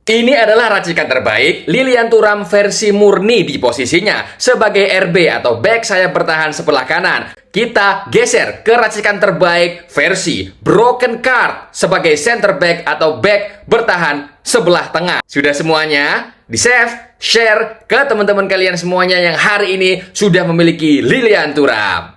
Ini adalah racikan terbaik Lilian Thuram versi murni di posisinya sebagai RB atau back sayap bertahan sebelah kanan. Kita geser ke racikan terbaik versi broken card sebagai center back atau back bertahan sebelah tengah. Sudah semuanya? Di-save, share ke teman-teman kalian semuanya yang hari ini sudah memiliki Lilian Thuram.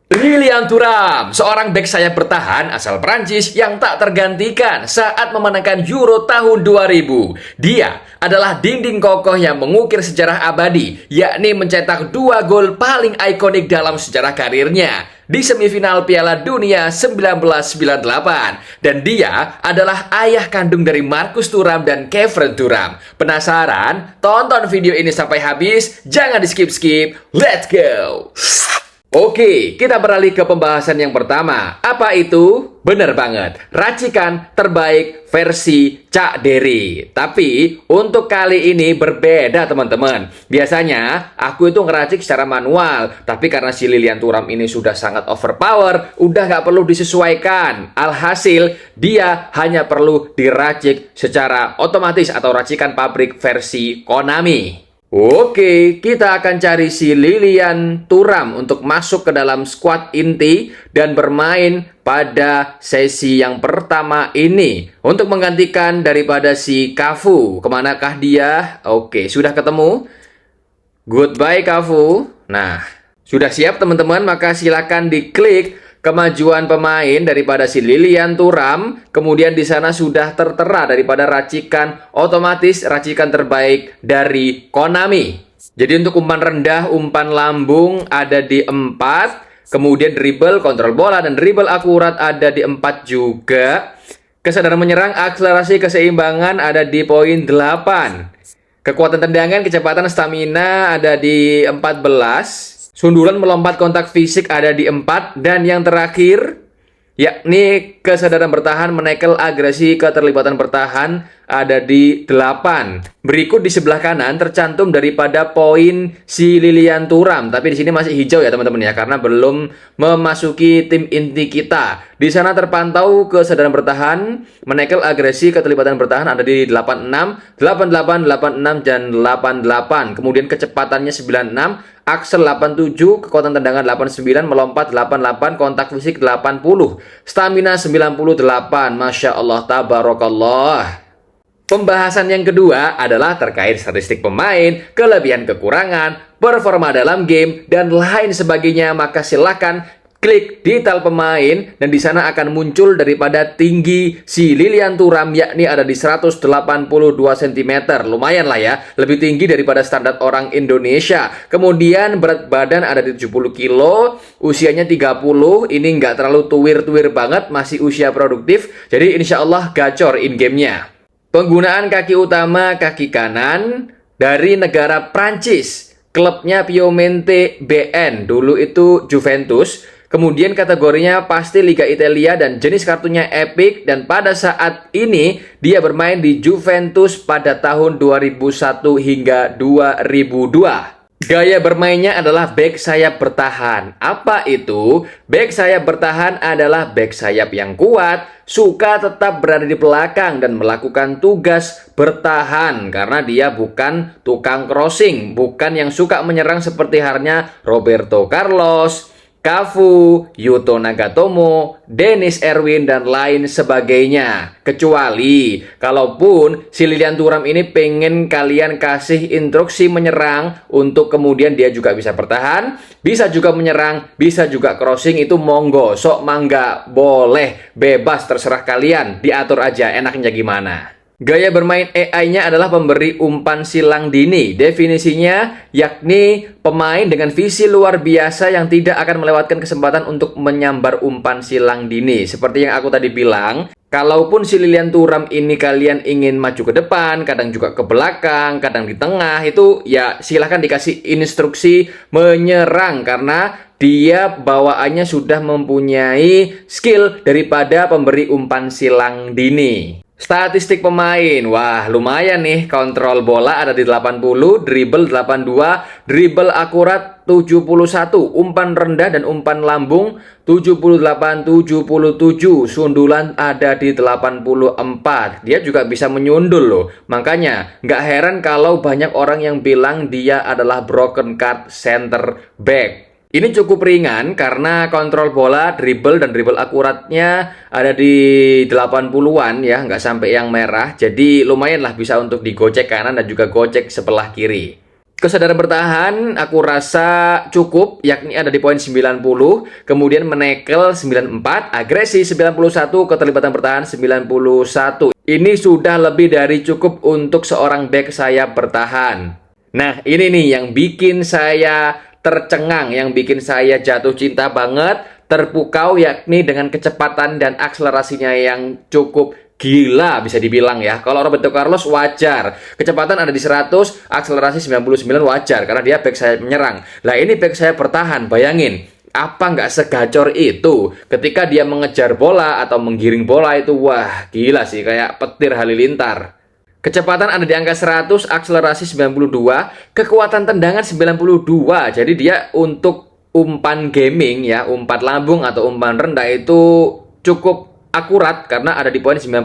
Lilian Thuram, seorang bek sayap bertahan asal Prancis yang tak tergantikan saat memenangkan Euro tahun 2000. Dia adalah dinding kokoh yang mengukir sejarah abadi, yakni mencetak 2 gol paling ikonik dalam sejarah karirnya di semifinal Piala Dunia 1998. Dan dia adalah ayah kandung dari Marcus Thuram dan Kevin Thuram. Penasaran? Tonton video ini sampai habis, jangan di-skip-skip. Let's go! Oke, kita beralih ke pembahasan yang pertama. Apa itu? Bener banget, racikan terbaik versi Cak Dery. Tapi untuk kali ini berbeda teman-teman. Biasanya aku itu ngeracik secara manual, tapi karena si Lilian Thuram ini sudah sangat overpower, udah nggak perlu disesuaikan. Alhasil dia hanya perlu diracik secara otomatis atau racikan pabrik versi Konami. Oke, kita akan cari si Lilian Thuram untuk masuk ke dalam squad inti dan bermain pada sesi yang pertama ini untuk menggantikan daripada si Cafu. Kemanakah dia? Oke, sudah ketemu. Goodbye Cafu. Nah, sudah siap teman-teman, maka silakan diklik kemajuan pemain daripada si Lilian Thuram. Kemudian di sana sudah tertera daripada racikan otomatis, racikan terbaik dari Konami. Jadi untuk umpan rendah, umpan lambung ada di 4. Kemudian dribble, kontrol bola, dan dribble akurat ada di 4 juga. Kesadaran menyerang, akselerasi, keseimbangan ada di poin 8. Kekuatan tendangan, kecepatan, stamina ada di 14. Sundulan, melompat, kontak fisik ada di 4. Dan yang terakhir, yakni kesadaran bertahan, menekel, agresi, keterlibatan bertahan ada di 8. Berikut di sebelah kanan tercantum daripada poin si Lilian Thuram. Tapi di sini masih hijau ya teman-teman ya, karena belum memasuki tim inti kita. Di sana terpantau kesadaran bertahan, menekel, agresi, keterlibatan bertahan ada di 86, 88, 86, dan 88. Kemudian kecepatannya 96. Aksel 87, kekuatan tendangan 89, melompat 88, kontak fisik 80, stamina 98. Masya Allah, tabarakallah. Pembahasan yang kedua adalah terkait statistik pemain, kelebihan kekurangan, performa dalam game, dan lain sebagainya. Maka silakan klik detail pemain dan di sana akan muncul daripada tinggi si Lilian Thuram, yakni ada di 182 cm. Lumayan lah ya, lebih tinggi daripada standar orang Indonesia. Kemudian berat badan ada di 70 kilo, usianya 30. Ini nggak terlalu tuwir-tuwir banget, masih usia produktif. Jadi insya Allah gacor in gamenya. Penggunaan kaki utama, kaki kanan dari negara Prancis. Klubnya Piemonte BN, dulu itu Juventus. Kemudian kategorinya pasti Liga Italia dan jenis kartunya Epic. Dan pada saat ini dia bermain di Juventus pada tahun 2001 hingga 2002. Gaya bermainnya adalah back sayap bertahan. Apa itu? Back sayap bertahan adalah back sayap yang kuat, suka tetap berada di belakang dan melakukan tugas bertahan. Karena dia bukan tukang crossing, bukan yang suka menyerang seperti halnya Roberto Carlos, Cafu, Yuto Nagatomo, Dennis Irwin, dan lain sebagainya. Kecuali kalaupun si Lilian Thuram ini pengen kalian kasih instruksi menyerang untuk kemudian dia juga bisa bertahan, bisa juga menyerang, bisa juga crossing, itu monggo, sok mangga, boleh, bebas, terserah kalian, diatur aja enaknya gimana. Gaya bermain AI-nya adalah pemberi umpan silang dini. Definisinya yakni pemain dengan visi luar biasa yang tidak akan melewatkan kesempatan untuk menyambar umpan silang dini. Seperti yang aku tadi bilang, kalaupun si Lilian Thuram ini kalian ingin maju ke depan, kadang juga ke belakang, kadang di tengah, itu ya silahkan dikasih instruksi menyerang karena dia bawaannya sudah mempunyai skill daripada pemberi umpan silang dini. Statistik pemain, wah lumayan nih, kontrol bola ada di 80, dribble 82, dribble akurat 71, umpan rendah dan umpan lambung 78-77, sundulan ada di 84. Dia juga bisa menyundul loh, makanya nggak heran kalau banyak orang yang bilang dia adalah broken card center back. Ini cukup ringan karena kontrol bola, dribble, dan dribble akuratnya ada di 80-an ya, nggak sampai yang merah. Jadi lumayan lah bisa untuk digocek kanan dan juga gocek sebelah kiri. Kesadaran bertahan aku rasa cukup, yakni ada di poin 90, kemudian menekel 94, agresi 91, keterlibatan bertahan 91. Ini sudah lebih dari cukup untuk seorang back sayap bertahan. Nah, ini nih yang bikin saya tercengang, yang bikin saya jatuh cinta banget, terpukau, yakni dengan kecepatan dan akselerasinya yang cukup gila bisa dibilang ya. Kalau Roberto Carlos wajar, kecepatan ada di 100, akselerasi 99 wajar karena dia back sayap menyerang. Lah ini back sayap bertahan, bayangin apa nggak segacor itu ketika dia mengejar bola atau menggiring bola itu, wah gila sih, kayak petir halilintar. Kecepatan ada di angka 100, akselerasi 92, kekuatan tendangan 92. Jadi dia untuk umpan gaming ya, umpan lambung atau umpan rendah itu cukup akurat karena ada di poin 92,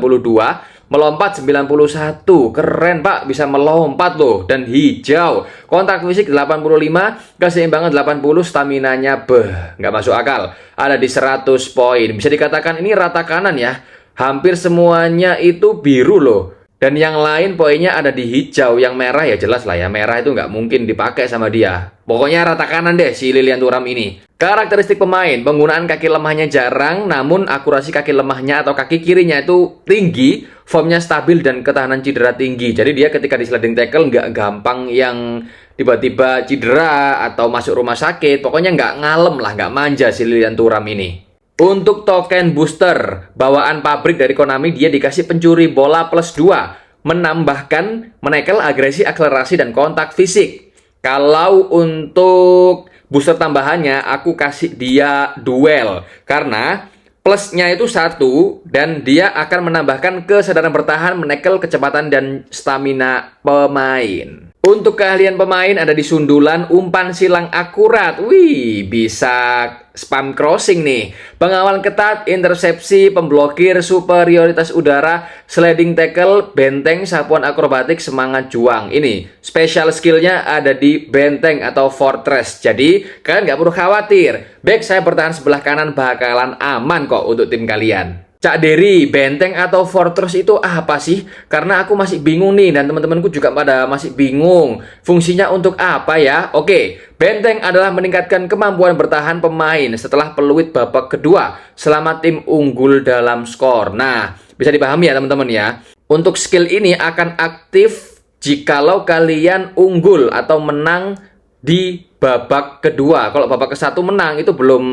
melompat 91. Keren Pak, bisa melompat loh, dan hijau. Kontak fisik 85, keseimbangan 80, staminanya nggak masuk akal. Ada di 100 poin. Bisa dikatakan ini rata kanan ya. Hampir semuanya itu biru loh. Dan yang lain poinnya ada di hijau, yang merah ya jelas lah ya, merah itu nggak mungkin dipakai sama dia. Pokoknya rata kanan deh si Lilian Thuram ini. Karakteristik pemain, penggunaan kaki lemahnya jarang, namun akurasi kaki lemahnya atau kaki kirinya itu tinggi, formnya stabil dan ketahanan cedera tinggi. Jadi dia ketika di sliding tackle nggak gampang yang tiba-tiba cedera atau masuk rumah sakit. Pokoknya nggak ngalem lah, nggak manja si Lilian Thuram ini. Untuk token booster bawaan pabrik dari Konami, dia dikasih pencuri bola plus 2, menambahkan menekel, agresi, akselerasi, dan kontak fisik. Kalau untuk booster tambahannya aku kasih dia duel karena plusnya itu 1 dan dia akan menambahkan kesadaran bertahan, menekel, kecepatan, dan stamina pemain. Untuk keahlian pemain ada di sundulan, umpan silang akurat. Wih, bisa spam crossing nih. Pengawalan ketat, intercepsi, pemblokir, superioritas udara, sliding tackle, benteng, sapuan akrobatik, semangat juang. Ini special skillnya ada di benteng atau fortress. Jadi kalian nggak perlu khawatir. Back saya bertahan sebelah kanan bakalan aman kok untuk tim kalian. Cak Dery, benteng atau fortress itu apa sih? Karena aku masih bingung nih, dan teman-temanku juga pada masih bingung. Fungsinya untuk apa ya? Oke, benteng adalah meningkatkan kemampuan bertahan pemain setelah peluit babak kedua selama tim unggul dalam skor. Nah, bisa dipahami ya teman-teman ya. Untuk skill ini akan aktif jikalau kalian unggul atau menang di babak kedua. Kalau babak ke-1 menang itu belum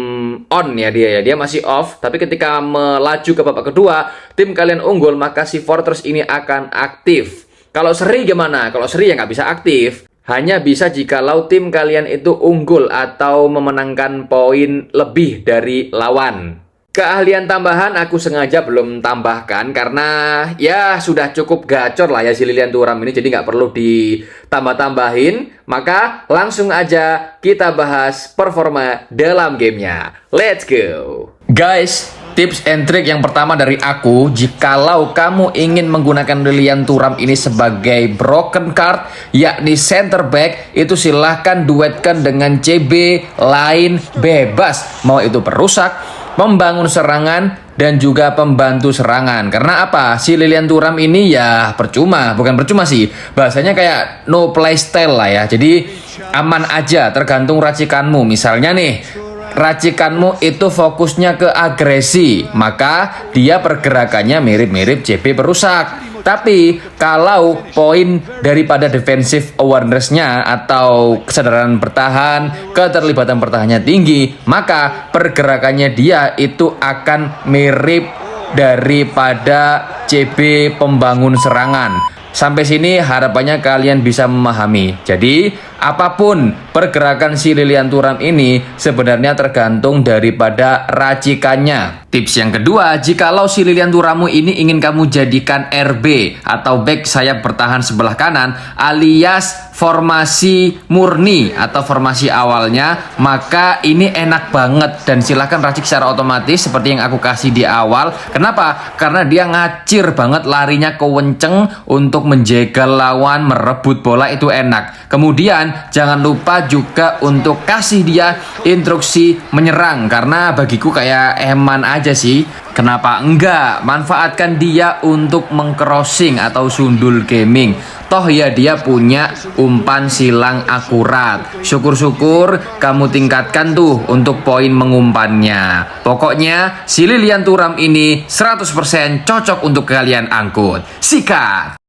on ya, dia masih off. Tapi ketika melaju ke babak kedua, tim kalian unggul, maka si Fortress ini akan aktif. Kalau seri gimana? Kalau seri ya nggak bisa aktif. Hanya bisa jikalau tim kalian itu unggul atau memenangkan poin lebih dari lawan. Keahlian tambahan aku sengaja belum tambahkan karena ya sudah cukup gacor lah ya si Lilian Thuram ini, jadi nggak perlu ditambah-tambahin. Maka langsung aja kita bahas performa dalam gamenya. Let's go! Guys, tips and trick yang pertama dari aku, jikalau kamu ingin menggunakan Lilian Thuram ini sebagai broken card, yakni center back, itu silahkan duetkan dengan CB lain bebas. Mau itu perusak, membangun serangan, dan juga pembantu serangan. Karena apa? Si Lilian Thuram ini ya percuma, bukan percuma sih, bahasanya kayak no play style lah ya. Jadi aman aja, tergantung racikanmu. Misalnya nih, racikanmu itu fokusnya ke agresi, maka dia pergerakannya mirip-mirip CB perusak. Tapi kalau poin daripada defensive awareness-nya atau kesadaran bertahan, keterlibatan bertahannya tinggi, maka pergerakannya dia itu akan mirip daripada CB pembangun serangan. Sampai sini harapannya kalian bisa memahami. Jadi apapun pergerakan si Lilian Thuram ini sebenarnya tergantung daripada racikannya. Tips yang kedua, jikalau si Lilian Thurammu ini ingin kamu jadikan RB atau back sayap bertahan sebelah kanan alias formasi murni atau formasi awalnya, maka ini enak banget dan silahkan racik secara otomatis seperti yang aku kasih di awal. Kenapa? Karena dia ngacir banget, larinya kewenceng untuk menjegal lawan, merebut bola itu enak. Kemudian jangan lupa juga untuk kasih dia instruksi menyerang, karena bagiku kayak eman aja sih. Kenapa enggak? Manfaatkan dia untuk mengcrossing atau sundul gaming. Toh ya dia punya umpan silang akurat. Syukur-syukur kamu tingkatkan tuh untuk poin mengumpannya. Pokoknya si Lilian Thuram ini 100% cocok untuk kalian angkut. Sikat!